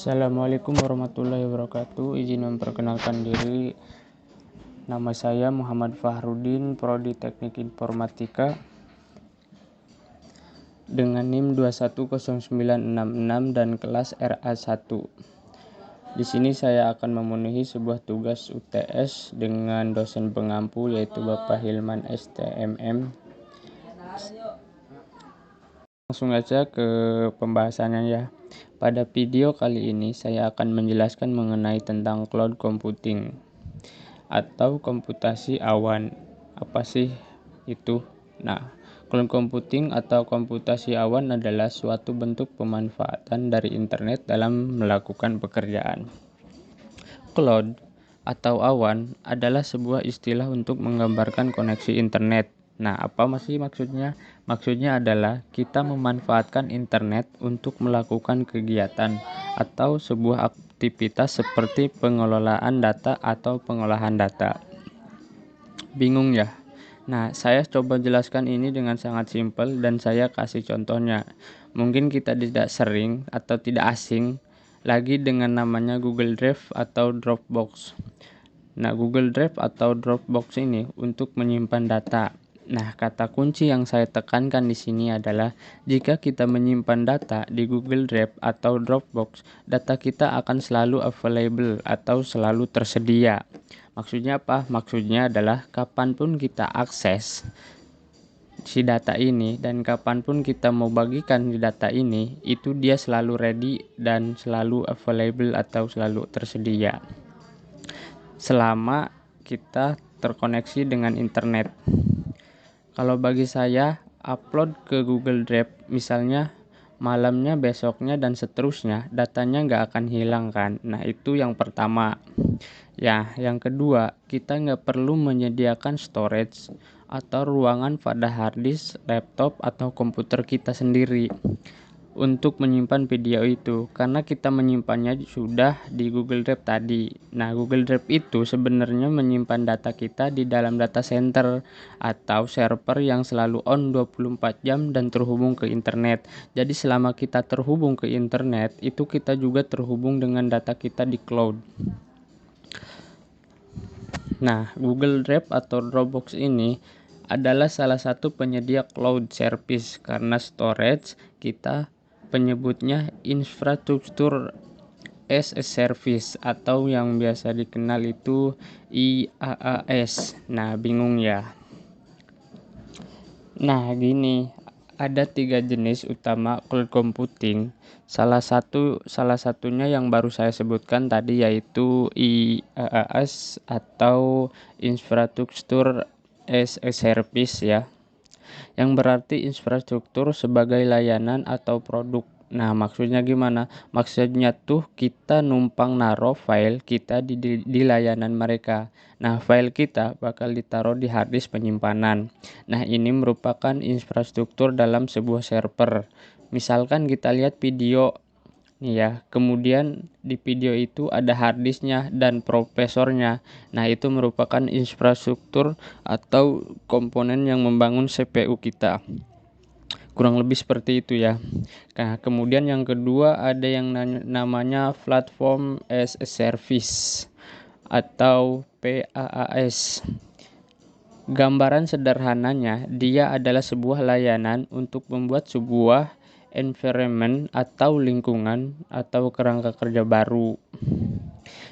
Assalamualaikum warahmatullahi wabarakatuh. Izin memperkenalkan diri. Nama saya Muhammad Fahrudin, Prodi Teknik Informatika dengan NIM 210966 dan kelas RA1. Di sini saya akan memenuhi sebuah tugas UTS dengan dosen pengampu yaitu Bapak Hilman STMM. Langsung aja ke pembahasannya ya. Pada video kali ini saya akan menjelaskan mengenai tentang cloud computing atau komputasi awan. Apa sih itu? Nah, cloud computing atau komputasi awan adalah suatu bentuk pemanfaatan dari internet dalam melakukan pekerjaan. Cloud atau awan adalah sebuah istilah untuk menggambarkan koneksi internet. Nah, apa masih maksudnya? Maksudnya adalah kita memanfaatkan internet untuk melakukan kegiatan atau sebuah aktivitas seperti pengelolaan data atau pengolahan data. Bingung ya? Nah, saya coba jelaskan ini dengan sangat simpel dan saya kasih contohnya. Mungkin kita tidak sering atau tidak asing lagi dengan namanya Google Drive atau Dropbox. Nah, Google Drive atau Dropbox ini untuk menyimpan data. Nah, kata kunci yang saya tekankan di sini adalah jika kita menyimpan data di Google Drive atau Dropbox, data kita akan selalu available atau selalu tersedia. Maksudnya apa? Maksudnya adalah kapanpun kita akses si data ini dan kapanpun kita mau bagikan di data ini, itu dia selalu ready dan selalu available atau selalu tersedia selama kita terkoneksi dengan internet. Kalau bagi saya, upload ke Google Drive misalnya malamnya, besoknya, dan seterusnya, datanya nggak akan hilang kan. Nah, itu yang pertama. Ya, yang kedua, kita nggak perlu menyediakan storage atau ruangan pada hard disk, laptop, atau komputer kita sendiri untuk menyimpan video itu, karena kita menyimpannya sudah di Google Drive tadi. Nah, Google Drive itu sebenarnya menyimpan data kita di dalam data center atau server yang selalu on 24 jam dan terhubung ke internet. Jadi selama kita terhubung ke internet, itu kita juga terhubung dengan data kita di cloud. Nah, Google Drive atau Dropbox ini adalah salah satu penyedia cloud service karena storage kita penyebutnya infrastruktur as a service atau yang biasa dikenal itu IaaS. Nah, bingung ya? Nah, gini, ada 3 jenis utama cloud computing. Salah satunya yang baru saya sebutkan tadi yaitu IaaS atau infrastruktur as a service ya. Yang berarti infrastruktur sebagai layanan atau produk. Nah, maksudnya gimana? Maksudnya tuh kita numpang naruh file kita di layanan mereka. Nah, file kita bakal ditaruh di hard disk penyimpanan. Nah, ini merupakan infrastruktur dalam sebuah server. Misalkan kita lihat video nih ya, kemudian di video itu ada hard disknya dan prosesornya. Nah, itu merupakan infrastruktur atau komponen yang membangun CPU kita. Kurang lebih seperti itu ya. Nah, kemudian yang kedua ada yang namanya platform as a service atau PaaS. Gambaran sederhananya, dia adalah sebuah layanan untuk membuat sebuah environment atau lingkungan atau kerangka kerja baru.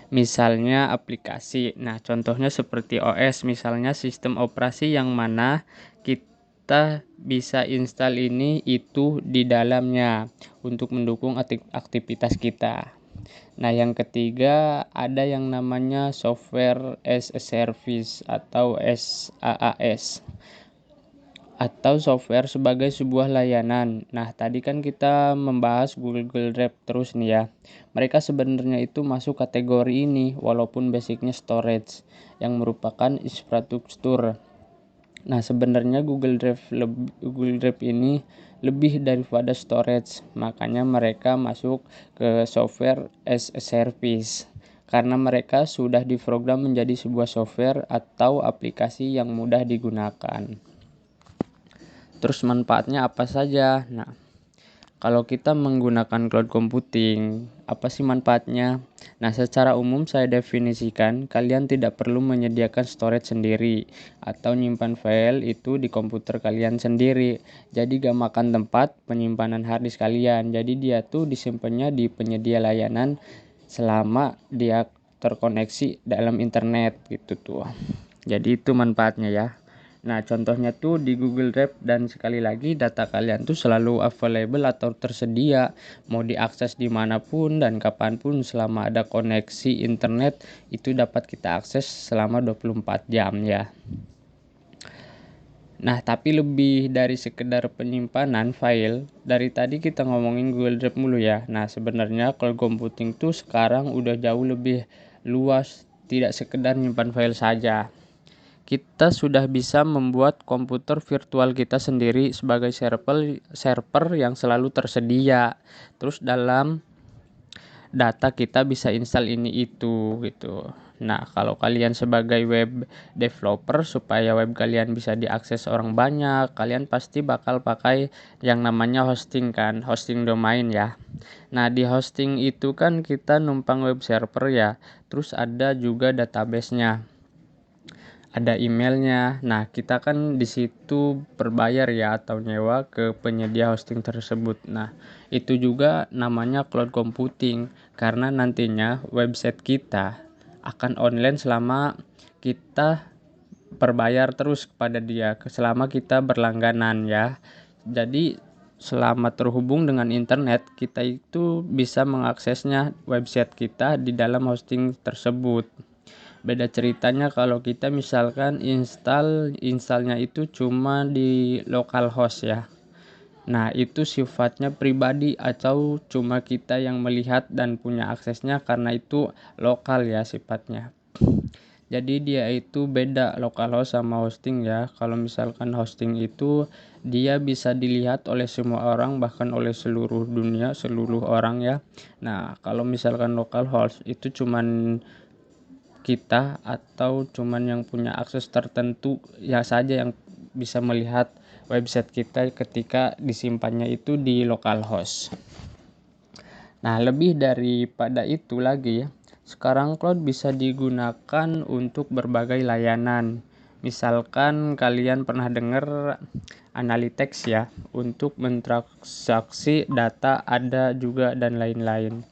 Misalnya aplikasi. Nah, contohnya seperti OS, misalnya sistem operasi yang mana kita bisa install ini itu di dalamnya untuk mendukung aktivitas kita. Nah, yang ketiga ada yang namanya software as a service atau SaaS atau software sebagai sebuah layanan. Nah, tadi kan kita membahas Google Drive terus nih ya. Mereka sebenarnya itu masuk kategori ini walaupun basicnya storage yang merupakan infrastruktur. Nah, sebenarnya Google Drive ini lebih daripada storage. Makanya mereka masuk ke software as a service. Karena mereka sudah diprogram menjadi sebuah software atau aplikasi yang mudah digunakan. Terus manfaatnya apa saja? Nah, Kalau kita menggunakan cloud computing, apa sih manfaatnya? Nah, secara umum saya definisikan, kalian tidak perlu menyediakan storage sendiri atau nyimpan file itu di komputer kalian sendiri. Jadi gak makan tempat penyimpanan harddisk kalian. Jadi dia tuh disimpannya di penyedia layanan selama dia terkoneksi dalam internet gitu tuh. Jadi itu manfaatnya ya. Nah, contohnya tuh di Google Drive, dan sekali lagi data kalian tuh selalu available atau tersedia, mau diakses dimanapun dan kapanpun selama ada koneksi internet itu dapat kita akses selama 24 jam ya. Nah, tapi lebih dari sekedar penyimpanan file, dari tadi kita ngomongin Google Drive mulu ya. Nah, sebenarnya cloud computing tuh sekarang udah jauh lebih luas, tidak sekedar nyimpan file saja. Kita sudah bisa membuat komputer virtual kita sendiri sebagai server yang selalu tersedia. Terus dalam data kita bisa install ini itu gitu. Nah, kalau kalian sebagai web developer supaya web kalian bisa diakses orang banyak, kalian pasti bakal pakai yang namanya hosting kan, hosting domain ya. Nah, di hosting itu kan kita numpang web server ya. Terus ada juga database-nya, ada emailnya. Nah, kita kan di situ berbayar ya atau nyewa ke penyedia hosting tersebut. Nah, itu juga namanya cloud computing karena nantinya website kita akan online selama kita berbayar terus kepada dia, selama kita berlangganan ya. Jadi selama terhubung dengan internet, kita itu bisa mengaksesnya website kita di dalam hosting tersebut. Beda ceritanya kalau kita misalkan installnya itu cuma di localhost ya. Nah, itu sifatnya pribadi atau cuma kita yang melihat dan punya aksesnya karena itu lokal ya sifatnya. Jadi dia itu beda localhost sama hosting ya. Kalau misalkan hosting itu dia bisa dilihat oleh semua orang, bahkan oleh seluruh dunia, seluruh orang ya. Nah, kalau misalkan localhost itu cuman kita atau cuman yang punya akses tertentu ya saja yang bisa melihat website kita ketika disimpannya itu di localhost. Nah, lebih daripada itu lagi ya, sekarang cloud bisa digunakan untuk berbagai layanan. Misalkan kalian pernah dengar Analytics ya, untuk mentransaksi data ada juga dan lain-lain.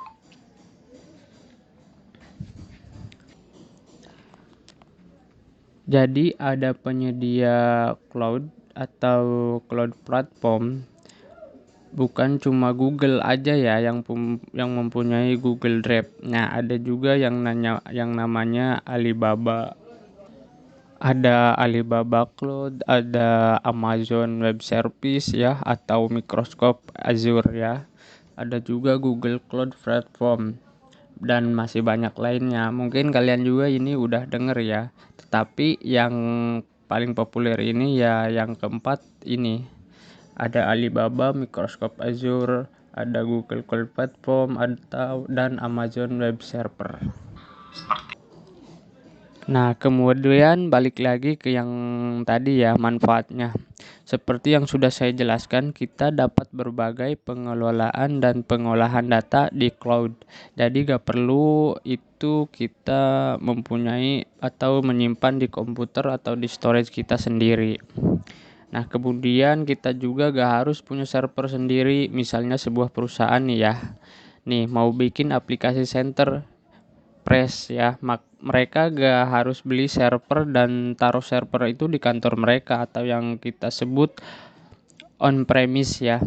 Jadi ada penyedia cloud atau cloud platform, bukan cuma Google aja ya yang mempunyai Google Drive. Nah, ada juga yang namanya Alibaba. Ada Alibaba Cloud, ada Amazon Web Service ya atau Microsoft Azure ya. Ada juga Google Cloud Platform dan masih banyak lainnya. Mungkin kalian juga ini udah denger ya. Tetapi yang paling populer ini ya yang keempat ini. Ada Alibaba, Microsoft Azure, ada Google Cloud Platform, dan Amazon Web Server. Nah, kemudian balik lagi ke yang tadi ya, manfaatnya. Seperti yang sudah saya jelaskan, kita dapat berbagai pengelolaan dan pengolahan data di cloud. Jadi gak perlu itu kita mempunyai atau menyimpan di komputer atau di storage kita sendiri. Nah, kemudian kita juga gak harus punya server sendiri, misalnya sebuah perusahaan nih ya. Nih, mau bikin aplikasi center press ya, mereka gak harus beli server dan taruh server itu di kantor mereka atau yang kita sebut on premise ya.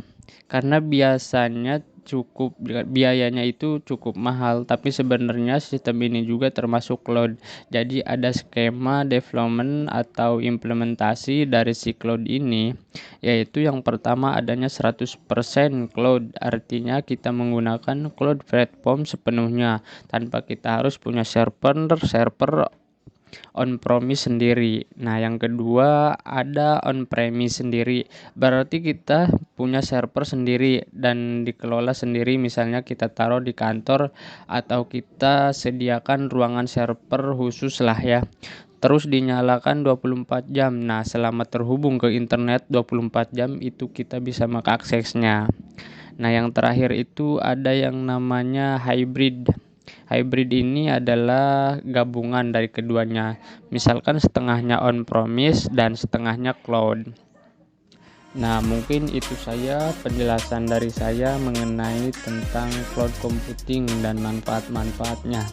Karena biayanya itu cukup mahal, tapi sebenarnya sistem ini juga termasuk cloud. Jadi ada skema development atau implementasi dari si cloud ini, yaitu yang pertama adanya 100% cloud. Artinya kita menggunakan cloud platform sepenuhnya tanpa kita harus punya server on-premise sendiri. Nah, yang kedua ada on-premise sendiri. Berarti kita punya server sendiri dan dikelola sendiri, misalnya kita taruh di kantor atau kita sediakan ruangan server khusus lah ya. Terus dinyalakan 24 jam. Nah, selama terhubung ke internet 24 jam itu kita bisa mengaksesnya. Nah, yang terakhir itu ada yang namanya hybrid. Hybrid ini adalah gabungan dari keduanya. Misalkan setengahnya on-premise dan setengahnya cloud. Nah, mungkin itu saja penjelasan dari saya mengenai tentang cloud computing dan manfaat-manfaatnya.